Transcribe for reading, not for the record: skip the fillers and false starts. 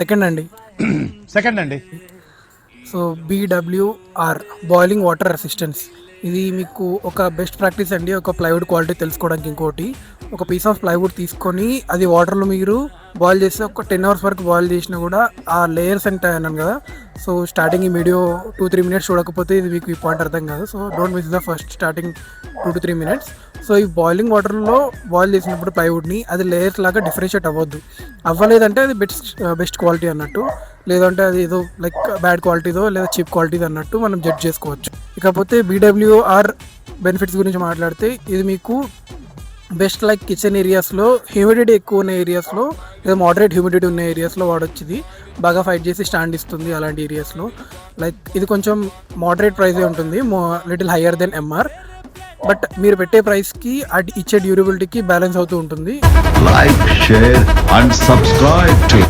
Second అండి. Second అండి. So BWR boiling water resistance, ఇది మీకు ఒక బెస్ట్ ప్రాక్టీస్ అండి. ఒక ప్లైవుడ్ క్వాలిటీ తెలుసుకోవడానికి. ఇంకోటి, ఒక పీస్ ఆఫ్ ప్లైవుడ్ తీసుకొని అది వాటర్లో మీరు బాయిల్ చేస్తే ఒక 10 hours వరకు బాయిల్ చేసినా కూడా ఆ లేయర్స్ అంటే అన్నాను కదా. సో స్టార్టింగ్ ఈ వీడియో 2-3 minutes చూడకపోతే ఇది మీకు ఈ పాయింట్ అర్థం కాదు. So don't miss the first starting 2-3 minutes. So ఈ బాయిలింగ్ వాటర్లో బాయిల్ చేసినప్పుడు ప్లైవుడ్ని అది లేయర్స్ లాగా డిఫరెన్షియేట్ అవ్వలేదంటే అది బెస్ట్ క్వాలిటీ అన్నట్టు, లేదంటే అది ఏదో లైక్ బ్యాడ్ క్వాలిటీదో లేదా చీప్ క్వాలిటీదో అన్నట్టు మనం జడ్జ్ చేసుకోవచ్చు. ఇకపోతే BWR బెనిఫిట్స్ గురించి మాట్లాడితే, ఇది మీకు బెస్ట్ లైక్ కిచెన్ ఏరియాస్లో, హ్యూమిడిటీ ఎక్కువ ఉన్న ఏరియాస్లో లేదా మోడరేట్ హ్యూమిడిటీ ఉన్న ఏరియాస్లో వాడొచ్చు. ఇది బాగా ఫైట్ చేసి స్టాండ్ ఇస్తుంది అలాంటి ఏరియాస్లో. లైక్ ఇది కొంచెం మోడరేట్ ప్రైజే ఉంటుంది, little higher then MR. But మీరు పెట్టే ప్రైస్కి అది ఇచ్చే డ్యూరబిలిటీకి బ్యాలెన్స్ అవుతూ ఉంటుంది. Like, share and subscribe to